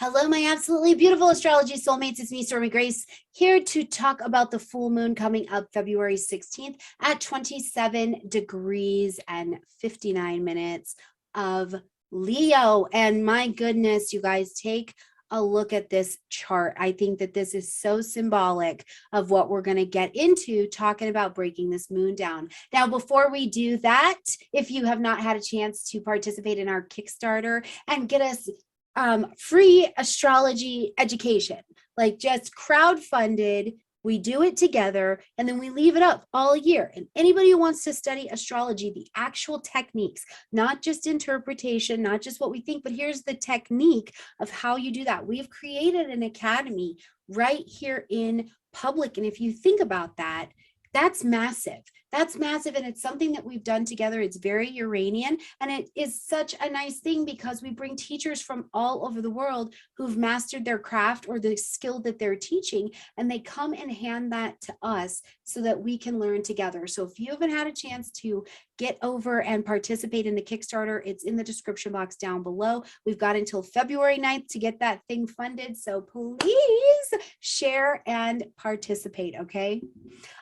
Hello, my absolutely beautiful astrology soulmates. It's me, Stormie Grace, here to talk about the full moon coming up February 16th at 27 degrees and 59 minutes of Leo. And my goodness, you guys, take a look at this chart. I think that this is so symbolic of what we're going to get into talking about breaking this moon down. Now, before we do that, if you have not had a chance to participate in our Kickstarter and get us free astrology education, like just crowdfunded. We do it together and then we leave it up all year. And anybody who wants to study astrology, the actual techniques, not just interpretation, not just what we think, but here's the technique of how you do that. We've created an academy right here in public. And if you think about that, that's massive. That's massive. And it's something that we've done together. It's very Uranian. And it is such a nice thing because we bring teachers from all over the world who've mastered their craft or the skill that they're teaching. And they come and hand that to us so that we can learn together. So if you haven't had a chance to get over and participate in the Kickstarter, it's in the description box down below. We've got until February 9th to get that thing funded. So please share and participate, okay?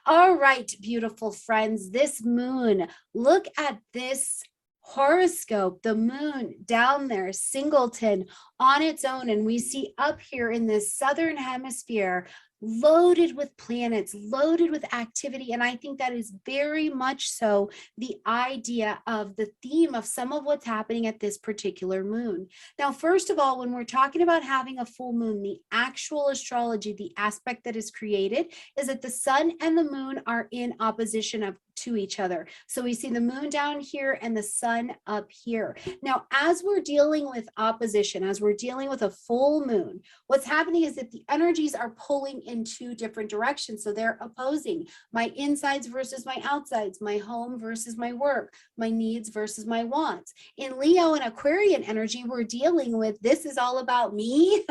All right, beautiful friends, this moon, look at this horoscope, the moon down there, singleton on its own. And we see up here in this southern hemisphere, loaded with planets, loaded with activity. And I think that is very much so the idea of the theme of some of what's happening at this particular moon. Now, first of all, when we're talking about having a full moon, the actual astrology, the aspect that is created is that the sun and the moon are in opposition to each other. So we see the moon down here and the sun up here. Now, as we're dealing with opposition, as we're dealing with a full moon, what's happening is that the energies are pulling in two different directions. So they're opposing my insides versus my outsides, my home versus my work, my needs versus my wants. In Leo and Aquarian energy, we're dealing with this is all about me,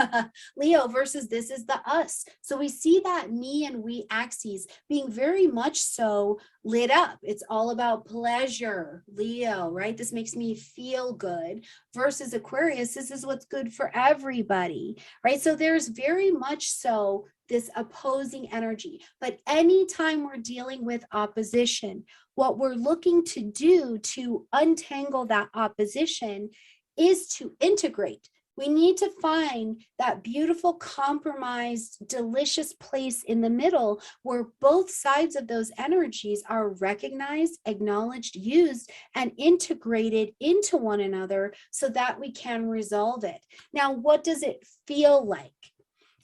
Leo versus this is the us. So we see that me and we axes being very much so lit up. It's all about pleasure, Leo, right? This makes me feel good versus Aquarius. This is what's good for everybody, right? So there's very much so this opposing energy. But anytime we're dealing with opposition, what we're looking to do to untangle that opposition is to integrate. We need to find that beautiful, compromised, delicious place in the middle where both sides of those energies are recognized, acknowledged, used, and integrated into one another so that we can resolve it. Now, what does it feel like?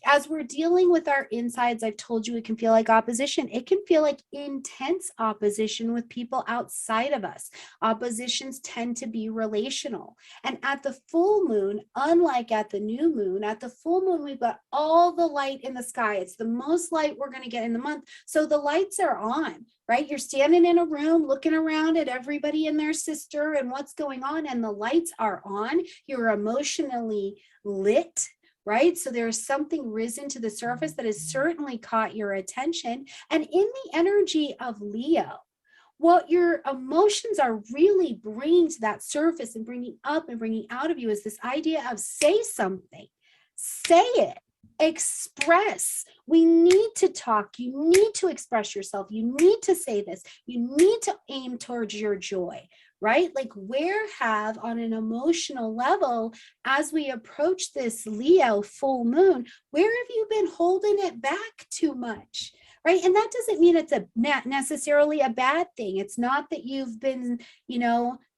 As we're dealing with our insides, I've told you it can feel like opposition. It can feel like intense opposition with people outside of us. Oppositions tend to be relational. And at the full moon, unlike at the new moon, at the full moon, we've got all the light in the sky. It's the most light we're going to get in the month. So the lights are on, right? You're standing in a room looking around at everybody and their sister and what's going on, and the lights are on. You're emotionally lit, right? So there's something risen to the surface that has certainly caught your attention. And in the energy of Leo, what your emotions are really bringing to that surface and bringing up and bringing out of you is this idea of say something, say it, express. We need to talk. You need to express yourself. You need to say this. You need to aim towards your joy, right? Like where have on an emotional level, as we approach this Leo full moon, where have you been holding it back too much? Right. And that doesn't mean it's not necessarily a bad thing. It's not that you've been,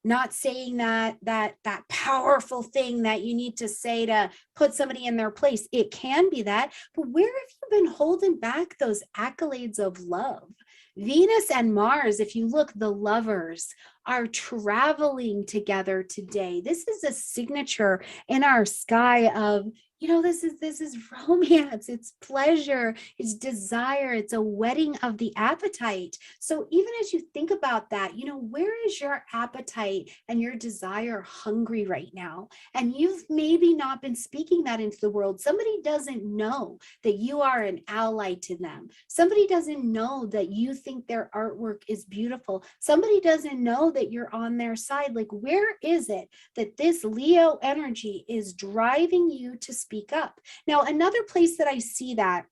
not saying that powerful thing that you need to say to put somebody in their place. It can be that, but where have you been holding back those accolades of love? Venus and Mars, if you look, the lovers are traveling together today. This is a signature in our sky of, this is romance, it's pleasure, it's desire, it's a wedding of the appetite. So even as you think about that, where is your appetite and your desire hungry right now? And you've maybe not been speaking that into the world. Somebody doesn't know that you are an ally to them. Somebody doesn't know that you think their artwork is beautiful. Somebody doesn't know that you're on their side. Like, where is it that this Leo energy is driving you to speak speak up. Now, another place that I see that,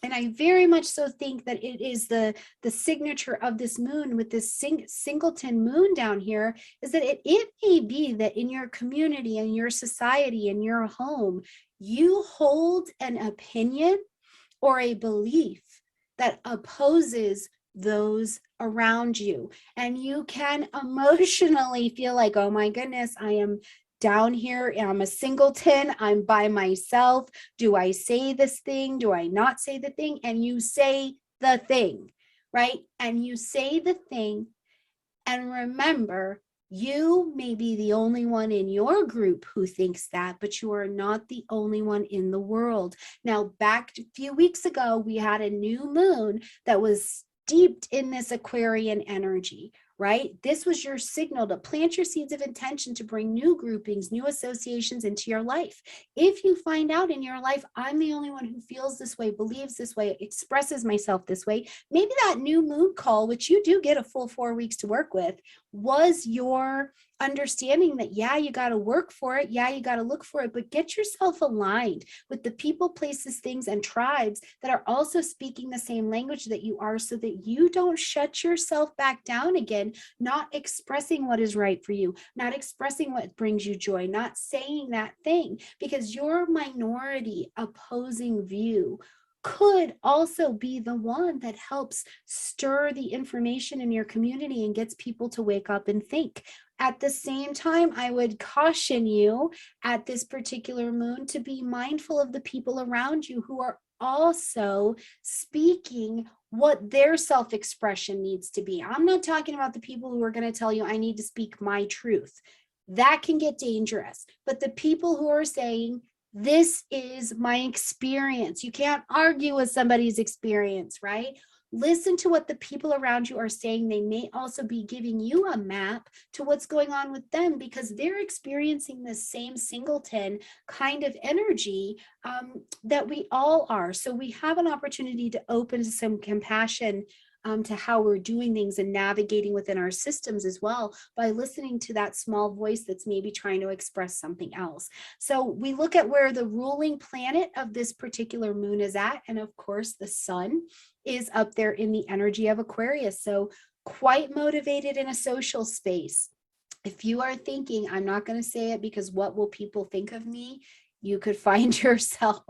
and I very much so think that it is the signature of this moon with this singleton moon down here, is that it may be that in your community, in your society, in your home, you hold an opinion or a belief that opposes those around you. And you can emotionally feel like, oh my goodness, I am down here, I'm a singleton, I'm by myself. Do I say this thing? Do I not say the thing? And you say the thing, right? And you say the thing, and remember, you may be the only one in your group who thinks that, but you are not the only one in the world. Now, back a few weeks ago, we had a new moon that was steeped in this Aquarian energy, right? This was your signal to plant your seeds of intention to bring new groupings, new associations into your life. If you find out in your life, I'm the only one who feels this way, believes this way, expresses myself this way, maybe that new moon call, which you do get a full 4 weeks to work with, was your understanding that, yeah, you got to work for it. Yeah, you got to look for it, but get yourself aligned with the people, places, things, and tribes that are also speaking the same language that you are, so that you don't shut yourself back down again, not expressing what is right for you, not expressing what brings you joy, not saying that thing, because your minority opposing view could also be the one that helps stir the information in your community and gets people to wake up and think. At the same time, I would caution you at this particular moon to be mindful of the people around you who are also speaking what their self-expression needs to be. I'm not talking about the people who are going to tell you, I need to speak my truth. That can get dangerous. But the people who are saying, this is my experience. You can't argue with somebody's experience, right? Listen to what the people around you are saying. They may also be giving you a map to what's going on with them, because they're experiencing the same singleton kind of energy that we all are. So we have an opportunity to open to some compassion to how we're doing things and navigating within our systems as well, by listening to that small voice that's maybe trying to express something else. So we look at where the ruling planet of this particular moon is at. And of course, the sun is up there in the energy of Aquarius. So quite motivated in a social space. If you are thinking, I'm not going to say it because what will people think of me? You could find yourself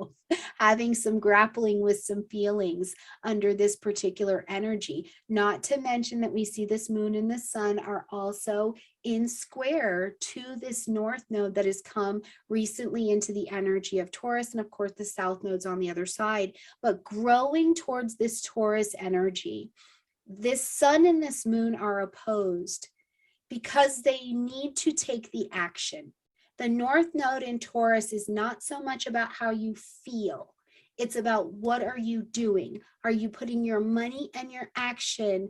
having some grappling with some feelings under this particular energy. Not to mention that we see this moon and the sun are also in square to this north node that has come recently into the energy of Taurus. And of course, the south node's on the other side, but growing towards this Taurus energy. This sun and this moon are opposed because they need to take the action. The North Node in Taurus is not so much about how you feel. It's about what are you doing? Are you putting your money and your action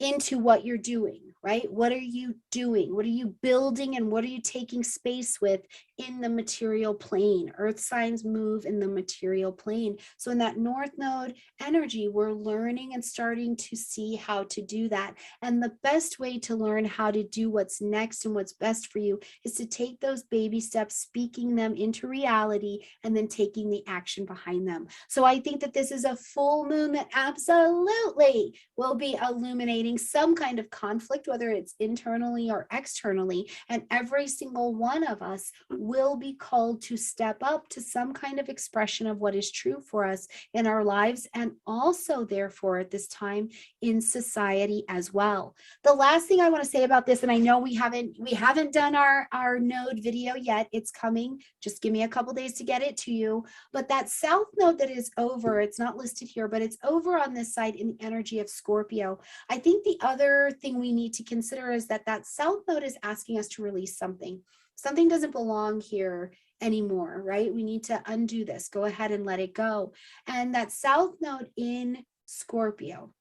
into what you're doing, right? What are you doing? What are you building, and what are you taking space with in the material plane? Earth signs move in the material plane. So in that North Node energy, we're learning and starting to see how to do that. And the best way to learn how to do what's next and what's best for you is to take those baby steps, speaking them into reality, and then taking the action behind them. So I think that this is a full moon that absolutely will be illuminating some kind of conflict, whether it's internally or externally. And every single one of us will be called to step up to some kind of expression of what is true for us in our lives, and also therefore at this time in society as well. The last thing I want to say about this, and I know we haven't done our node video yet, it's coming, just give me a couple days to get it to you, but that south node that is over, it's not listed here, but it's over on this side in the energy of Scorpio. I think the other thing we need to consider is that that south node is asking us to release something. Something doesn't belong here anymore, right? We need to undo this, go ahead and let it go. And that south node in Scorpio.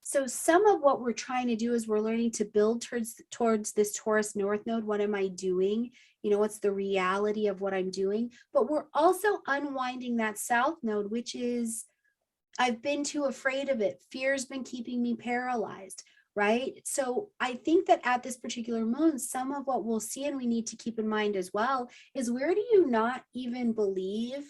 So some of what we're trying to do is we're learning to build towards this Taurus North Node. What am I doing? You know, what's the reality of what I'm doing? But we're also unwinding that South Node, which is, I've been too afraid of it. Fear's been keeping me paralyzed. right? So I think that at this particular moon, some of what we'll see and we need to keep in mind as well is, where do you not even believe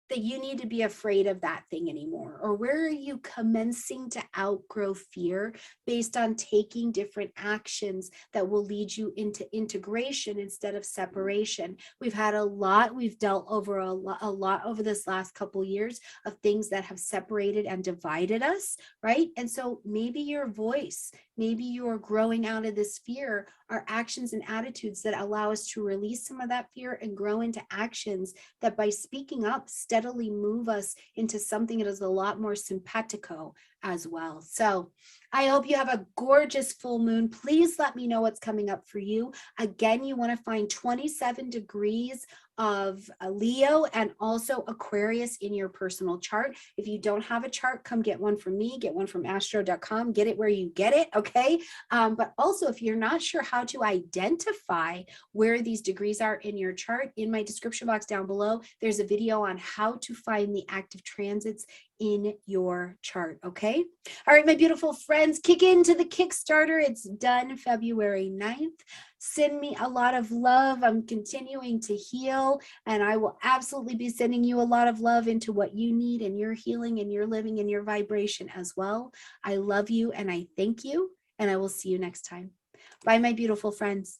that you need to be afraid of that thing anymore? Or where are you commencing to outgrow fear based on taking different actions that will lead you into integration instead of separation? We've had a lot, we've dealt over a lot over this last couple of years of things that have separated and divided us, right? And so maybe your voice, maybe you're growing out of this fear, are actions and attitudes that allow us to release some of that fear and grow into actions that, by speaking up, steadily move us into something that is a lot more simpatico as well. So I hope you have a gorgeous full moon. Please let me know what's coming up for you. Again, you want to find 27 degrees of Leo and also Aquarius in your personal chart. If you don't have a chart, come get one from me, get one from astro.com, get it where you get it, okay? But also, if you're not sure how to identify where these degrees are in your chart, in my description box down below, there's a video on how to find the active transits in your chart, okay? All right, my beautiful friends, kick into the Kickstarter. It's done February 9th. Send me a lot of love. I'm continuing to heal, and I will absolutely be sending you a lot of love into what you need and your healing and your living and your vibration as well. I love you and I thank you, and I will see you next time. Bye, my beautiful friends.